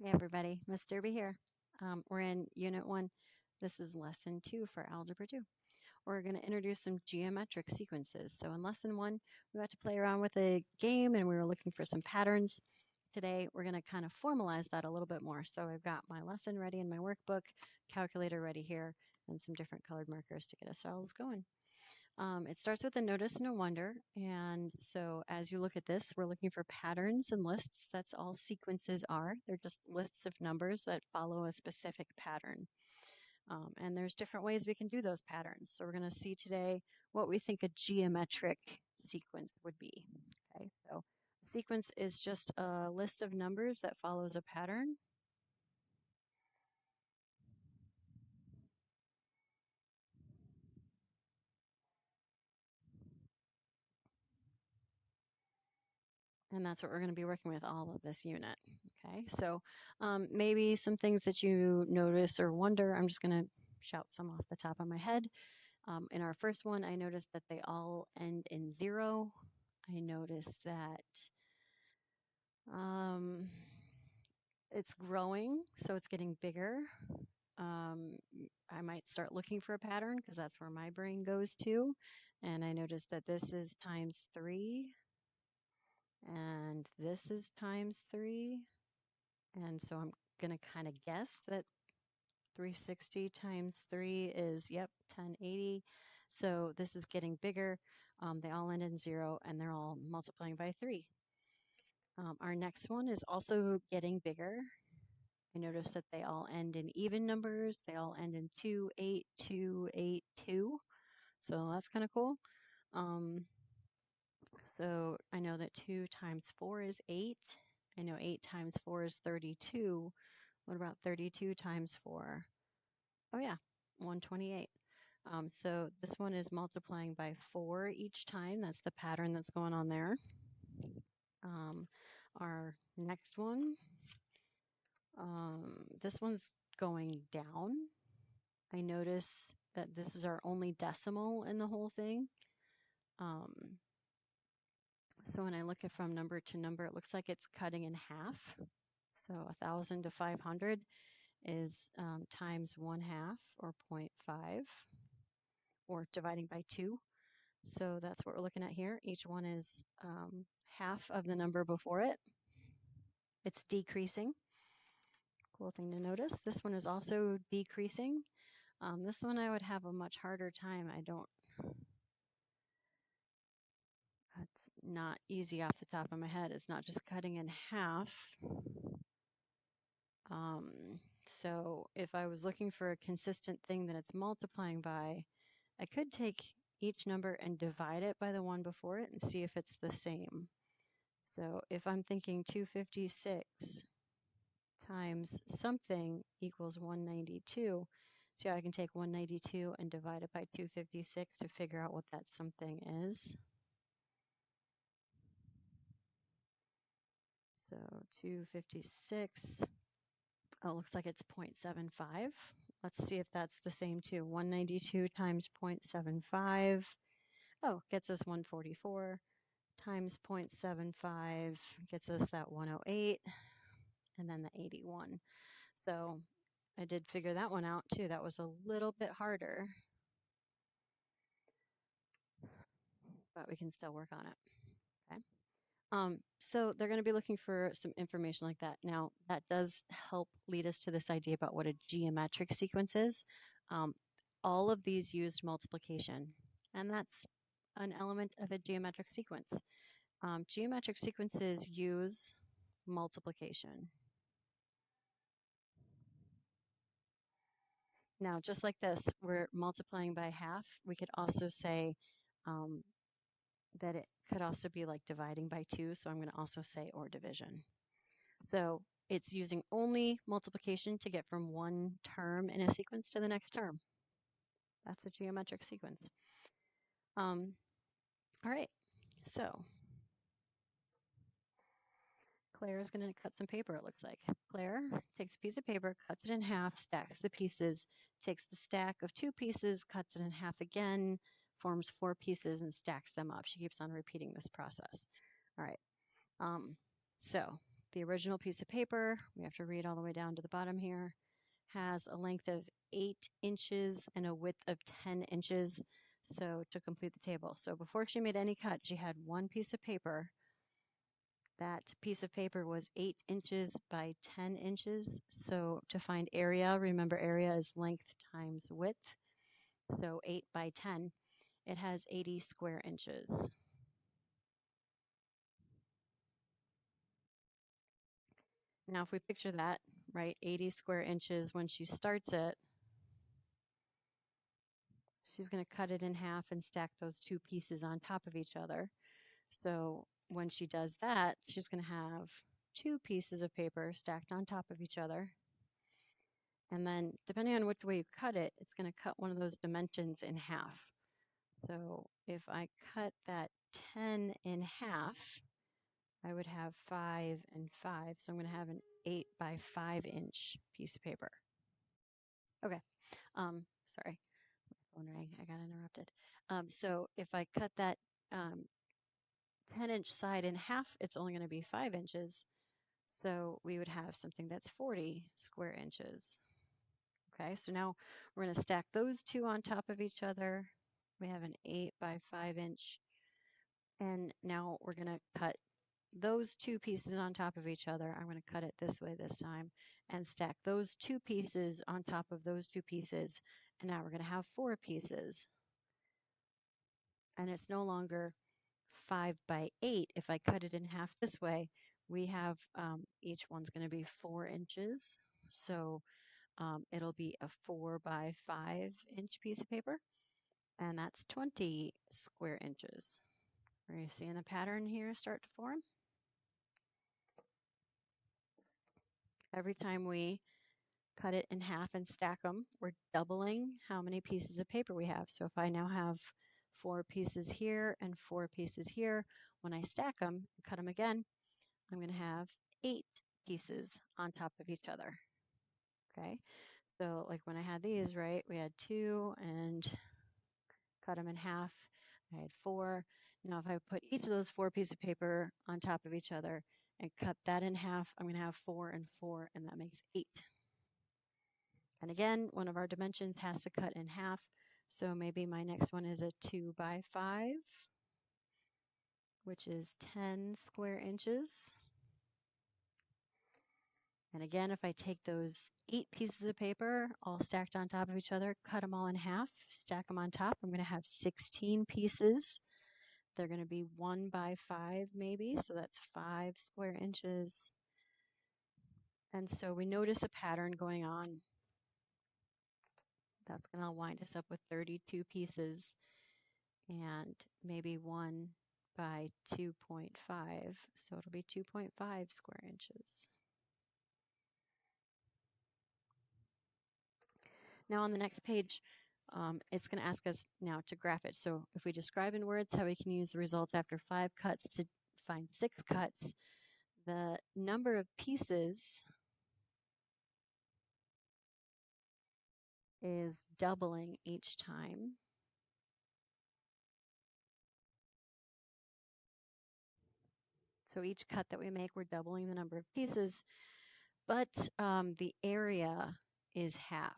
Hey everybody, Miss Derby here. We're in Unit 1. This is Lesson 2 for Algebra 2. We're going to introduce some geometric sequences. So in Lesson 1, we got to play around with a game and we were looking for some patterns. Today, we're going to kind of formalize that a little bit more. So I've got my lesson ready in my workbook, calculator ready here, and some different colored markers to get us all going. It starts with a notice and a wonder. And so as you look at this, we're looking for patterns and lists. That's all sequences are. They're just lists of numbers that follow a specific pattern. And there's different ways we can do those patterns. So we're going to see today what we think a geometric sequence would be. Okay, so a sequence is just a list of numbers that follows a pattern. And that's what we're going to be working with all of this unit. Okay, so maybe some things that you notice or wonder, I'm just going to shout some off the top of my head. In our first one, I noticed that they all end in 0. I noticed that it's growing, so it's getting bigger. I might start looking for a pattern because that's where my brain goes to. And I noticed that this is times 3 and this is times 3. And so I'm going to kind of guess that 360 times 3 is, yep, 1080. So this is getting bigger. They all end in 0 and they're all multiplying by 3. Our next one is also getting bigger. I notice that they all end in even numbers. They all end in 2, 8, 2, 8, 2. So that's kind of cool. So I know that 2 times 4 is 8. I know 8 times 4 is 32. What about 32 times 4? Oh yeah, 128. So this one is multiplying by 4 each time. That's the pattern that's going on there. Our next one, this one's going down. I notice that this is our only decimal in the whole thing. So when I look at from number to number, it looks like it's cutting in half. So 1,000 to 500 is times 1/2 or 0.5 or dividing by 2. So that's what we're looking at here. Each one is half of the number before it. It's decreasing. Cool thing to notice. This one is also decreasing. This one I would have a much harder time. It's not easy off the top of my head. It's not just cutting in half. So if I was looking for a consistent thing that it's multiplying by, I could take each number and divide it by the one before it and see if it's the same. So if I'm thinking 256 times something equals 192, see how I can take 192 and divide it by 256 to figure out what that something is. So 256, oh, looks like it's 0.75. Let's see if that's the same too. 192 times 0.75, oh, gets us 144, times 0.75 gets us that 108, and then the 81. So I did figure that one out too. That was a little bit harder, but we can still work on it. Okay. So they're going to be looking for some information like that. Now, that does help lead us to this idea about what a geometric sequence is. All of these used multiplication, and that's an element of a geometric sequence. Geometric sequences use multiplication. Now, just like this, we're multiplying by half. We could also say that it could also be like dividing by 2. So I'm going to also say or division. So it's using only multiplication to get from one term in a sequence to the next term. That's a geometric sequence. All right, so Claire is going to cut some paper, it looks like. Claire takes a piece of paper, cuts it in half, stacks the pieces, takes the stack of 2 pieces, cuts it in half again, forms 4 pieces, and stacks them up. She keeps on repeating this process. All right, so the original piece of paper, we have to read all the way down to the bottom here, has a length of 8 inches and a width of 10 inches. So to complete the table. So before she made any cut, she had one piece of paper. That piece of paper was 8 inches by 10 inches. So to find area, remember area is length times width. So 8 by 10, it has 80 square inches. Now if we picture that, right, 80 square inches when she starts it, she's going to cut it in half and stack those two pieces on top of each other. So when she does that, she's going to have two pieces of paper stacked on top of each other. And then depending on which way you cut it, it's going to cut one of those dimensions in half. So if I cut that 10 in half, I would have 5 and 5. So I'm going to have an 8 by 5 inch piece of paper. Okay. Sorry. My phone rang. I got interrupted. So if I cut that 10-inch side in half, it's only going to be 5 inches. So we would have something that's 40 square inches. Okay, so now we're going to stack those two on top of each other. We have an 8 by 5 inch. And now we're going to cut those two pieces on top of each other. I'm going to cut it this way this time and stack those two pieces on top of those two pieces. And now we're going to have 4 pieces. And it's no longer 5 by 8. If I cut it in half this way, we have each one's going to be 4 inches. So it'll be a 4 by 5 inch piece of paper, and that's 20 square inches. Are you seeing the pattern here start to form? Every time we cut it in half and stack them, we're doubling how many pieces of paper we have. So if I now have 4 pieces here and 4 pieces here, when I stack them and cut them again, I'm going to have 8 pieces on top of each other. Okay, so like when I had these, right, we had 2 and cut them in half. I had 4. Now if I put each of those 4 pieces of paper on top of each other and cut that in half, I'm going to have 4 and 4, and that makes 8. And again, one of our dimensions has to cut in half. So maybe my next one is a 2 by 5, which is 10 square inches. And again, if I take those 8 pieces of paper all stacked on top of each other, cut them all in half, stack them on top, I'm going to have 16 pieces. They're going to be 1 by 5 maybe, so that's 5 square inches. And so we notice a pattern going on. That's going to wind us up with 32 pieces and maybe 1 by 2.5, so it'll be 2.5 square inches. Now on the next page, it's going to ask us now to graph it. So if we describe in words how we can use the results after 5 cuts to find 6 cuts, the number of pieces is doubling each time. So each cut that we make, we're doubling the number of pieces, but the area is half.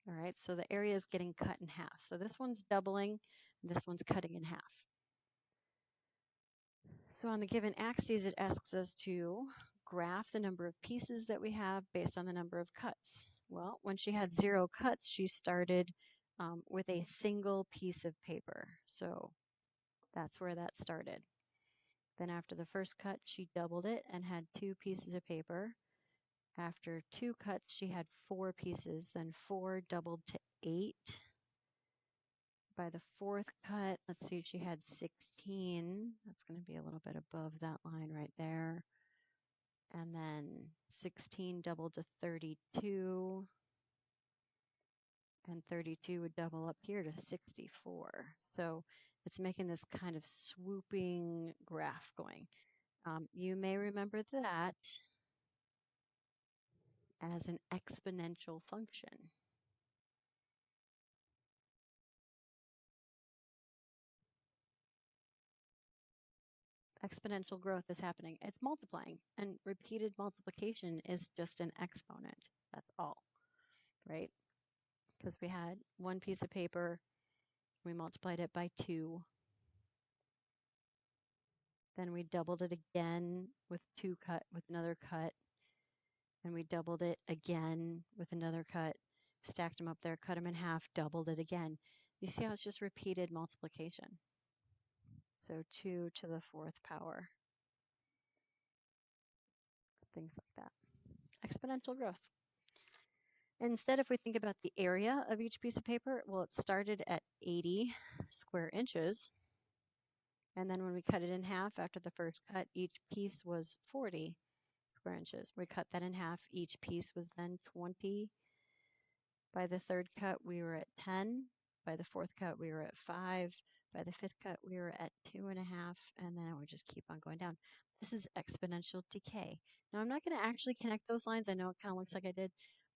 All right, so the area is getting cut in half. So this one's doubling, this one's cutting in half. So on the given axes, it asks us to graph the number of pieces that we have based on the number of cuts. Well, when she had 0 cuts, she started with a single piece of paper. So that's where that started. Then after the first cut, she doubled it and had 2 pieces of paper. After 2 cuts, she had 4 pieces, then 4 doubled to 8. By the 4th cut, let's see, she had 16. That's going to be a little bit above that line right there. And then 16 doubled to 32. And 32 would double up here to 64. So it's making this kind of swooping graph going. You may remember that as an exponential function. Exponential growth is happening. It's multiplying, and repeated multiplication is just an exponent. That's all, right? Because we had one piece of paper, we multiplied it by 2, then we doubled it again with another cut, and we doubled it again with another cut, stacked them up there, cut them in half, doubled it again. You see how it's just repeated multiplication. So 2 to the 4th power. Things like that. Exponential growth. Instead, if we think about the area of each piece of paper, well, it started at 80 square inches. And then when we cut it in half after the first cut, each piece was 40 square inches. We cut that in half. Each piece was then 20. By the third cut, we were at 10. By the fourth cut, we were at 5. By the fifth cut, we were at 2.5. And then we just keep on going down. This is exponential decay. Now, I'm not going to actually connect those lines. I know it kind of looks like I did,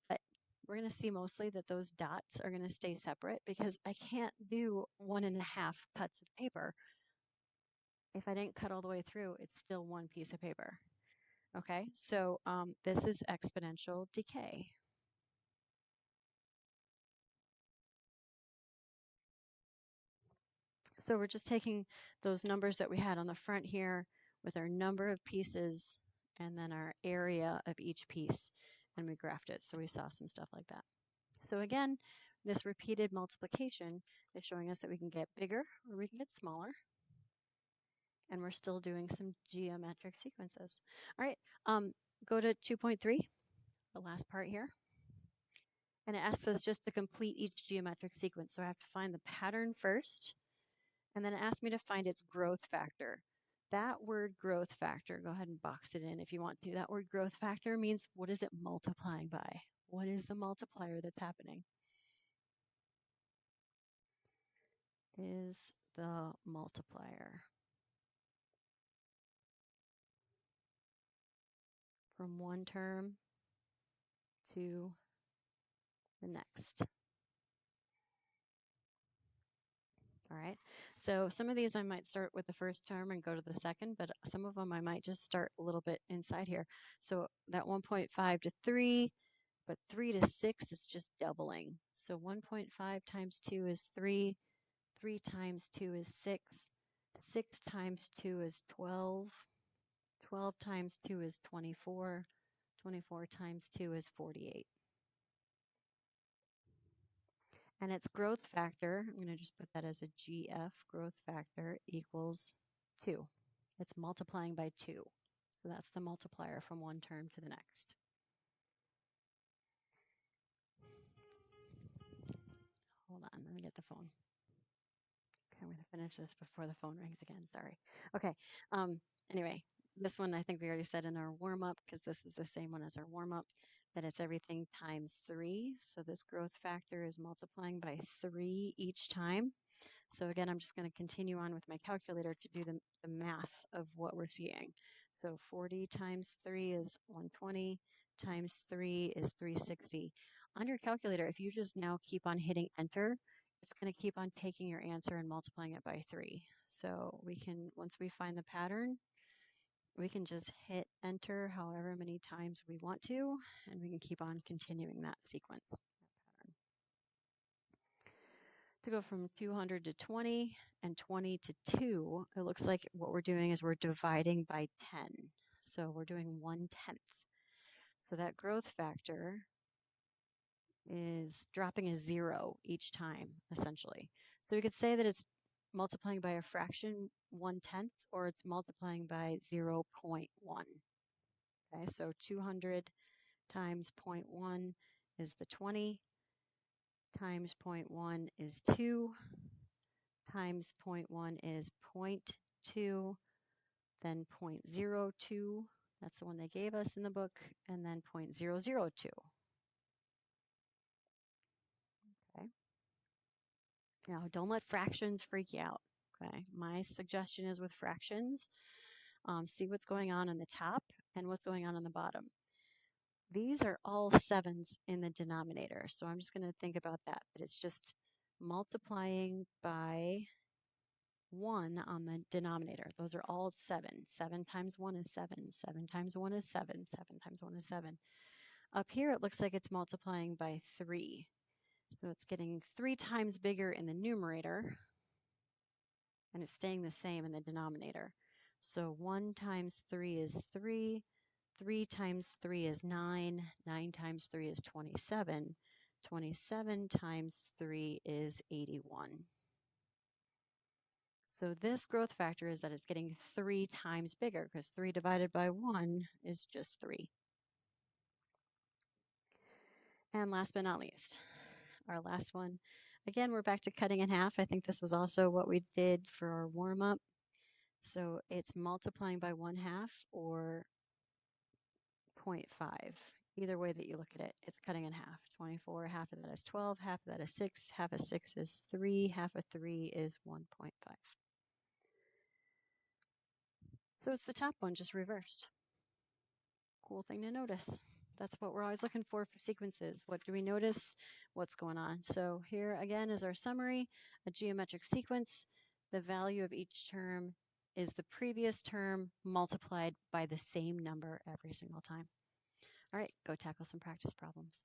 but we're going to see mostly that those dots are going to stay separate because I can't do 1.5 cuts of paper. If I didn't cut all the way through, it's still one piece of paper. Okay, so this is exponential decay. So we're just taking those numbers that we had on the front here with our number of pieces and then our area of each piece, and we graphed it. So we saw some stuff like that. So again, this repeated multiplication is showing us that we can get bigger or we can get smaller. And we're still doing some geometric sequences. All right, go to 2.3, the last part here. And it asks us just to complete each geometric sequence. So I have to find the pattern first, and then it asks me to find its growth factor. That word growth factor, go ahead and box it in if you want to. That word growth factor means what is it multiplying by? What is the multiplier that's happening? Is the multiplier from one term to the next. All right, so some of these I might start with the first term and go to the second, but some of them I might just start a little bit inside here. So that 1.5 to 3, but 3 to 6 is just doubling. So 1.5 times 2 is 3, 3 times 2 is 6, 6 times 2 is 12, 12 times 2 is 24, 24 times 2 is 48. And its growth factor, I'm going to just put that as a GF, growth factor equals 2. It's multiplying by 2. So that's the multiplier from one term to the next. Hold on, let me get the phone. Okay, I'm going to finish this before the phone rings again. Sorry. Okay. Anyway, this one I think we already said in our warm-up, because this is the same one as our warm-up, that it's everything times 3. So this growth factor is multiplying by 3 each time. So again, I'm just going to continue on with my calculator to do the math of what we're seeing. So 40 times 3 is 120, times 3 is 360. On your calculator, if you just now keep on hitting enter, it's going to keep on taking your answer and multiplying it by 3. So we can, once we find the pattern, we can just hit enter however many times we want to, and we can keep on continuing that sequence. To go from 200 to 20 and 20 to 2, it looks like what we're doing is we're dividing by 10. So we're doing 1/10. So that growth factor is dropping a 0 each time, essentially. So we could say that it's multiplying by a fraction 1/10, or it's multiplying by 0.1. Okay, so 200 times 0.1 is the 20, times 0.1 is 2, times 0.1 is 0.2, then 0.02, that's the one they gave us in the book, and then 0.002. Okay. Now, don't let fractions freak you out. Okay. My suggestion is with fractions, see what's going on the top and what's going on the bottom. These are all 7s in the denominator. So I'm just going to think about that it's just multiplying by 1 on the denominator. Those are all 7. 7 times 1 is 7. 7 times 1 is 7. 7 times 1 is 7. Up here, it looks like it's multiplying by 3. So it's getting 3 times bigger in the numerator, and it's staying the same in the denominator. So 1 times 3 is 3. 3 times 3 is 9. 9 times 3 is 27. 27 times 3 is 81. So this growth factor is that it's getting 3 times bigger because 3 divided by 1 is just 3. And last but not least, our last one. Again, we're back to cutting in half. I think this was also what we did for our warm-up. So it's multiplying by 1/2 or 0.5. Either way that you look at it, it's cutting in half. 24, half of that is 12, half of that is 6, half of 6 is 3, half of 3 is 1.5. So it's the top one just reversed. Cool thing to notice. That's what we're always looking for sequences. What do we notice? What's going on? So here again is our summary, a geometric sequence. The value of each term is the previous term multiplied by the same number every single time. All right, go tackle some practice problems.